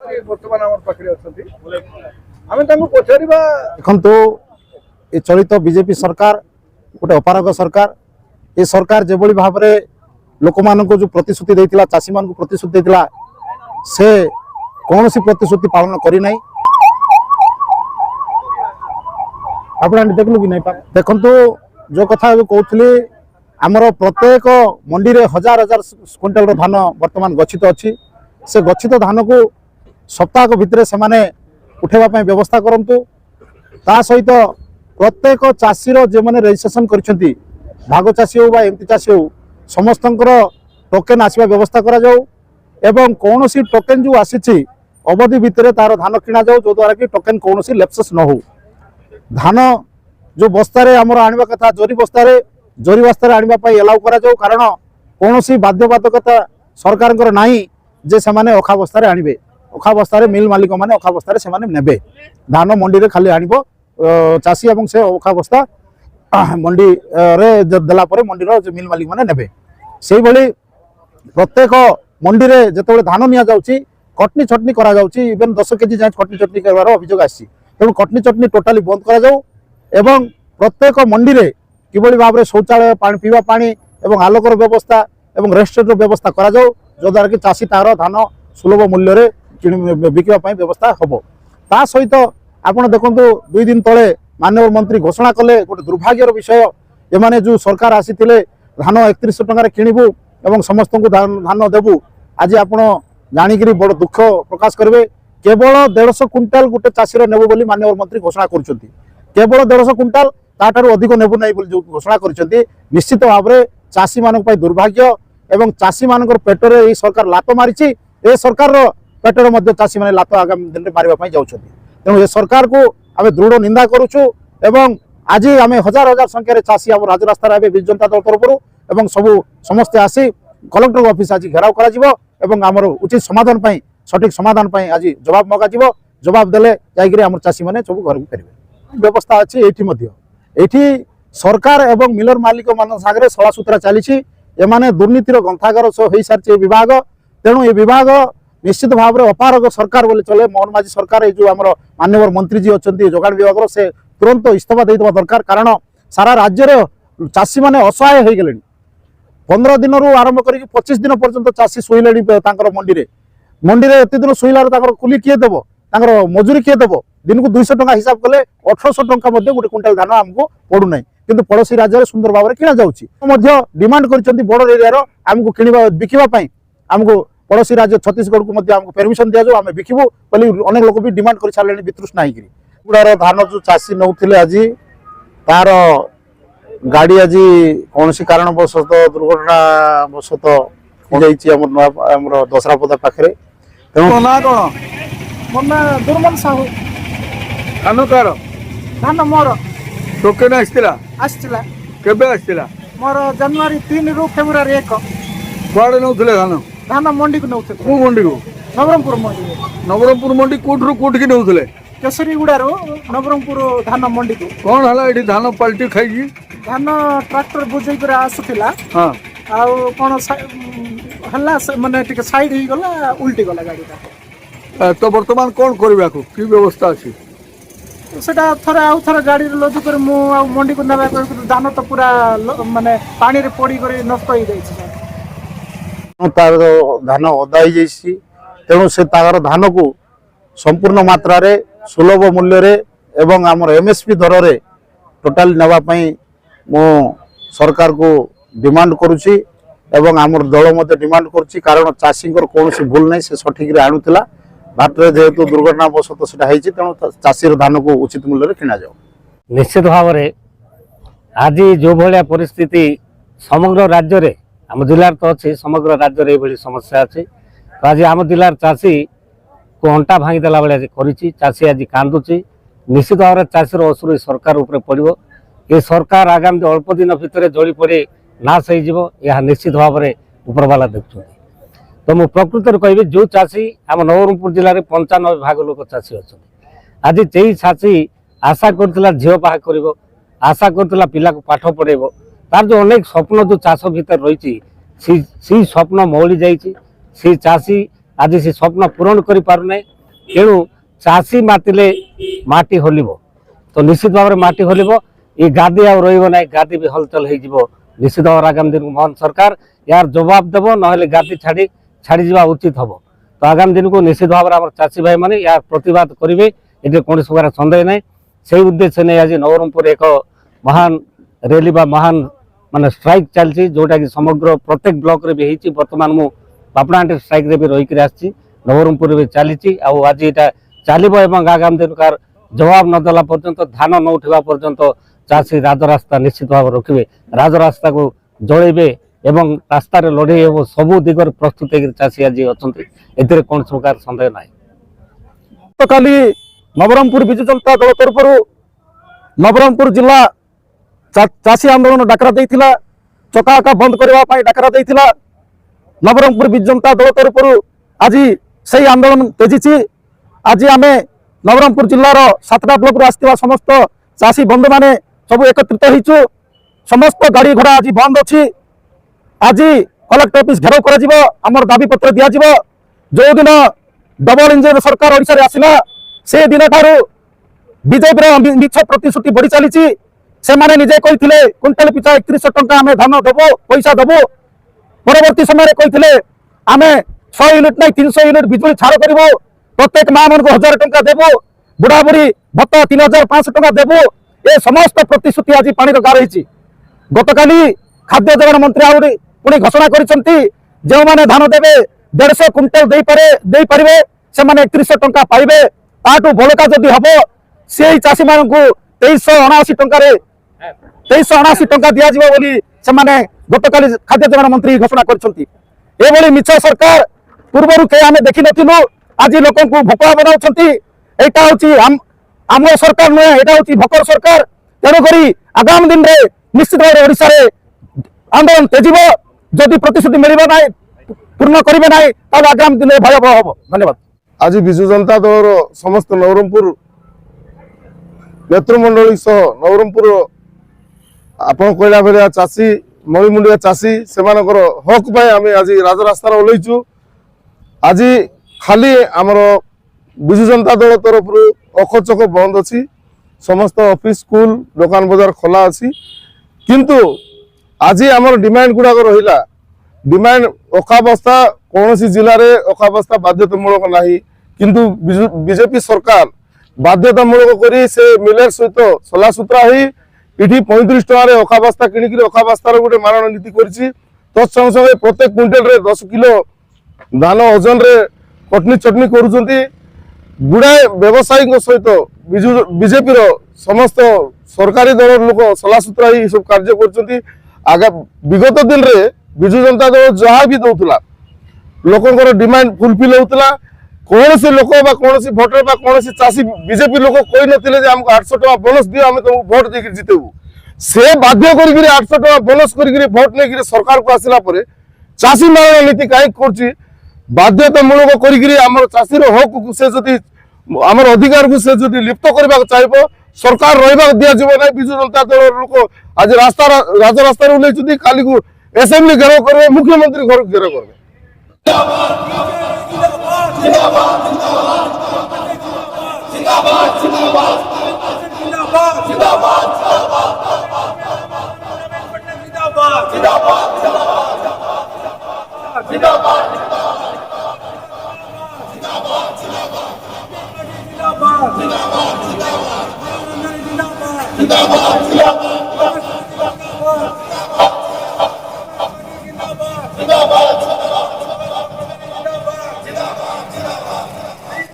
मंत्री बर्तमान आम पाखे अच्छा आम पचार देखो ये चलित बीजेपी सरकार गोटे अपारग सरकार ये सरकार जो भाव में लोक मान जो प्रतिश्रुति देता चाषी मान प्रतिश्रुति देता से कौन सी प्रतिश्रुति पालन करना आप देखलु कि नहीं देखु जो कथा कहती आमर प्रत्येक मंडी रे हजार हजार क्विंटाल धान वर्तमान गच्छित अच्छी से गच्छित धान को सप्ताह भितर से उठेवा व्यवस्था करंतु ता सहित प्रत्येक चाषी जो मैंने रजिस्ट्रेशन कर भाग चाषी हो एमती चाषी हो समस्त टोकेन आसवा व्यवस्था करा जाऊ एवं कौन सी टोकेन जो आसी अवधि भितर तार धान किणा जाऊ जो द्वारा कि टोकेन कौन सी लेप्सेस न हो धान जो बस्तारे आमर आनिबा कथा जोरी बस्तारे आनिबा एलाउ करा जाऊ कारण कौन सी बाध्यबाधकता सरकार नाही जे से माने अखा बस्तारे आनिबे अखा बस्तारे मिल मालिक माने अखा बस्तारे से माने नेबे धान मंडी रे खाली आनिबो चाषी एवं से अखा बस्ता मंडी रे देला परे मंडी रो मिल मालिक माने नेबे सेही भली प्रत्येक मंडी रे जेतेबेले धान निया जाउची कटनी चटनी करा जाउची इवन 10 केजी जाय कटनी चटनी करवार अभियोग आसी तेणु कटनी चटनी टोटाली बंद करा जाऊ एवं प्रत्येक मंडी रे किभली भाव में शौचालय पानी पीवा पानी एवं आलोकर व्यवस्था एवं रेस्टोरेंट व्यवस्था करा जाऊ जो द्वारा कि चाषी तार धान सुलभ मूल्य रे बिकवा व्यवस्था हम ता सहित आप देखु 2 दिन तले माननीय मंत्री घोषणा कले गोटे दुर्भाग्यर विषय एमाने जो सरकार आसी धान 3100 टंका किणबू एवं समस्त को धान देबू आज आप जाणिकी बड़ दुख प्रकाश करेंगे केवल 150 क्विंटाल गोटे चाषी नेबू बोली माननीय मंत्री घोषणा कर केवल 150 क्विंटाल ताठारू अधिक नेबू ना जो घोषणा कर निश्चित भाव में चाषी मान दुर्भाग्य एवं चाषी मान पेटरे ये सरकार लात मारी ए सरकार पेटर चाषी मैंने लात आगामी दिन में मारे जाऊँ तेणु ये सरकार को आम दृढ़ निंदा करुचु एवं आज आम हजार हजार संख्यार चाषी आम राजरास्तार विजु जनता दल तरफ सबू समस्ते आसी कलेक्टर ऑफिस आज घेराव कर उचित समाधान सठिक समाधान आज जवाब मगा जवाब देले जाइए आम चाषी मैंने सब घर को फेरबे व्यवस्था अच्छी ये सरकार एवं मिलर मालिक मान सागर सलासुतरा चली एमाने दुर्नीतिर ग्रंथागार हो सारी विभाग तेणु ये विभाग निश्चित भाव में अपारग सरकार बोले चले मोहन माझी सरकार ये जो आम माननीय मंत्री जी अच्छा जोगाण विभाग से तुरंत इस्तीफा देवा दरकार कारण सारा राज्य में चाषी मैंने असहाय हो गले 15 दिन आरंभ कर 25 दिन पर्यंत चाषी शोले मंडी में एत दिन शोलार कुली किए देव मजूरी किए देव दिन को 200 टंका हिसाब कले 1800 टंका गोटे क्विंटाल धान आमको पड़ूना किंतु पड़ोसी राज्य में सुंदर भाव में किना जाऊँगी डिमांड कर बड़ एरिया आमको किणवा बिकवाई आमको पड़ोसी राज्य छत्तीसगढ़ को आमको परमिशन दिया आम बिकबू बोली अनेक लोग भी डिमांड कर सारे वितृष्णा होकर धान जो चाषी नौले आज तार गाड़ी आज कौन सी कारणवशत दुर्घटनावशत दशरापदा पाखे तेणु ना कौन मोर ना दुर्मन साहू धान कार धान मोर टोकेन आसला केबे आसला मोर जनवरी 3 रु फेब्रुआरी 1 कुआड़े नौले धान धान मंडी को नौते को मंडी को नवरंगपुर मंडी कोठरू कोठ की नौले केसरी गुड़ारू नवरंगपुर धान मंडी को कौन है ये धान पलटी खाई धान ट्रैक्टर बुझे कर आसुला हाँ आउ कौन हल्ला माने टिके साइड ही गला उल्टी गला गाड़ी तो वर्तमान कौन करबा को की व्यवस्था अछि सेटा थरे आउ थरे गाड़ी लोदी कर मु आ मंडी को नबा कर धान तो पूरा माने पानी रे पड़ी कर नष्ट हो जाई छै तार धान अदा हो जाइसी तेणु से तार धान को संपूर्ण मात्रा रे सुलभ मूल्य रे एवं आमर एमएसपी दर रे टोटाल नेबा पई मो सरकार को डिमांड करुची एवं आमर दल मते डिमांड करुची कारण चाषी कौन सी भूल नहीं से सठिक रे आणुतिला बाटरे जेहेतु दुर्घटनावशत से होती तेणु चाषी धान को उचित मूल्य किना जाओ निश्चित भाव में आज जो भाया परिस्थिति समग्र राज्य रे आम जिलार तो अच्छे समग्र राज्य रे ये समस्या अच्छे तो आज आम जिलार चाषी को अंटा भांगीदेला भाई करी चाषी आज कांदुची निश्चित भाव में चाषीर असुर सरकार उपरे पड़ो ये सरकार आगामी अल्प दिन भितर जली पड़े नाश हो निश्चित भाव में उपरवाला देखुं तो मु प्रकृत कहि जो चाषी आम नवरंगपुर जिले में 95 भाग लोक चाषी अच्छा आज से चाषी आशा करथिला झील बाहा कर आशा करथिला पिला को पाठ पढ़ेब तार जो अनेक स्वप्न जो चाष भीतर रही सी स्वप्न मौली जाइए सी चाषी आज से स्वप्न पूरण कर पारना ତେଣୁ ଚାଷୀ ମାତିଲେ ମାଟି ହଲିବ। ତ ନିଶ୍ଚିତ ଭାବରେ ମାଟି ହଲିବ, ଏ ଗାଦି ଆଉ ରହିବ ନାହିଁ, ଗାଦି ବି ହଲଚଲ ହେଇଯିବ। ନିଶ୍ଚିତ ଭାବରେ ଆଗାମୀ ଦିନକୁ ମୋହନ ସରକାର यार जवाब देव ना गादी छाड़ी जा उचित हम। तो आगामी दिन को निश्चित भाव में चाषी भाई मैंने यार प्रतिवाद करेंगे, ये कौन प्रकार सन्देह ना। से उद्देश्य नहीं आज नवरंगपुर एक महान रैली बा महान माने स्ट्राइक चलती, जोटा कि समग्र प्रत्येक ब्लॉक रे भी होती। बर्तमान मु पापड़ाहांडी स्ट्राइक रे भी रहीकि आसी, नवरंगपुर भी चली आज यहाँ चलो। आगामी दिन कार जवाब नदेला पर्यंत धान न उठा पर्यंत चाषी राजरास्ता निश्चित भाव रखिए, राजरास्ता को जलैबे एवं रास्तार लड़े हम सबू दिगरे प्रस्तुत चाषी आज अच्छा कौन प्रकार सन्देह ना। तो काली नवरंगपुर विजु जनता दल तरफ नवरंगपुर जिला चाषी आंदोलन डाकरा देइथिला, चकाका बंद करने डाकरा देइथिला। नवरंगपुर विजु जनता दल तरफ आज से आंदोलन तेजी। आज आम नवरंगपुर जिलार 7टा ब्लॉक आसवा समस्त चाषी बंधु माने सब एकत्रित होइछु। समस्त गाड़ी घोड़ा आज बंद अच्छी। आज कलेक्टर ऑफिस घेराव करा आमर दाबी पत्र दिया जो दिन डबल इंजन सरकार ओडिशा रे आसिला से दिन ठारू बीजेपी मिछ प्रतिश्रुति बढ़ी चली। से माने निजे कहिथिले क्विंटल पिछा 3100 टंका आमे धान देबो पैसा देबो। परवर्ती समय कहिथिले आमे 100 यूनिट नहीं 300 यूनिट बिजली छाड़ करबो, प्रत्येक मां मन को 1000 टंका देबो, बुढ़ा बुढ़ी भत्ता 3500 टंका देबो। ए समस्त प्रतिश्रुति आज पानी रो गार हिची। गतकाली खाद्य जोगाण मंत्री आउडी पुणी घोषणा करिसंती जो माने धान देबे 150 क्विंटल दे पारे से माने 3100 टंका पाइबे। ताटू बलका जदि हबो से चाषी मान को 2379 टंका रे 2379 टंका दिया जिवो बोली से माने गतकाली खाद्य जोगाण मंत्री घोषणा करिसंती। ए बोली मिछ सरकार पूर्वरु के आमे देखि नथिलु। आज लोकन को भोकला बनाउछंती। एटा होची आम सरकार नुहे, एटा होची भोकर सरकार। तेणु करी आगामी दिन रे निश्चित भाव ओडिशा रे आंदोलन तेजिब। जदि प्रतिश्रुति मिलिबा नाही पूर्ण करिबे नाही ताले आगामी दिन रे भयावह हबो। धन्यवाद। आज विजु जनता दल समस्त नवरंगपुर नेतृमंडली सह नवरंगपुर आपण कहला भलिया चाषी मणिमुंडिया चाषी से हक पाई आम आज राजरास्तार ओल्लैचु। आज खाली आमर विजु जनता दल तरफ अखचक बंद अच्छी, समस्त ऑफिस स्कूल दुकान बजार खोला अच्छी। किंतु आज आमर डिमांड गुड़ाक रहा डिमांड अखाबस्था कौन जिले में अखाबस्था बाध्यतामूलक नहीं, किंतु बीजेपी सरकार बाध्यतामूलक करी से मिलर सहित सलासुतरा ही इटी 35 टकर अखाबस्था किणिक अखाबस्तार गोटे मारण नीति कर। तत्संग संगे प्रत्येक क्विंटल रे 10 किलो धान ओजन रे कटनी चटनी करुचंती। गुड़ाए व्यवसायी सहित बीजेपी समस्त सरकारी दल लोक सलासुतरा ही सब कार्य कर। आगा विगत दिन रे विजु जनता दल जहाँ भी दौला लोकर डिमांड फुलफिल होता। कौन सी लोक कौन सी भोटर कौन सी चाषी बीजेपी लोक कही नथिले जे हमको 800 टका बोनस दियो आम तुमको भोट देकर जितेबू। से बाध्य कर 800 टका बोनस कर भोट नहीं सरकार को आसला चाषी मारण नीति कहीं कर बाध्यतामूलक कर चाषीर हक से जदि आम अधिकार को से जदि लिप्त करने चाहिए सरकार रहा दिज्व ना। विजु जनता दल लोक आज रास्ता राजरास्ता ओल्लैचुंती। काली को असेंबली घेराव करेंगे, मुख्यमंत्री घर घेराव करेंगे। जिंदाबाद।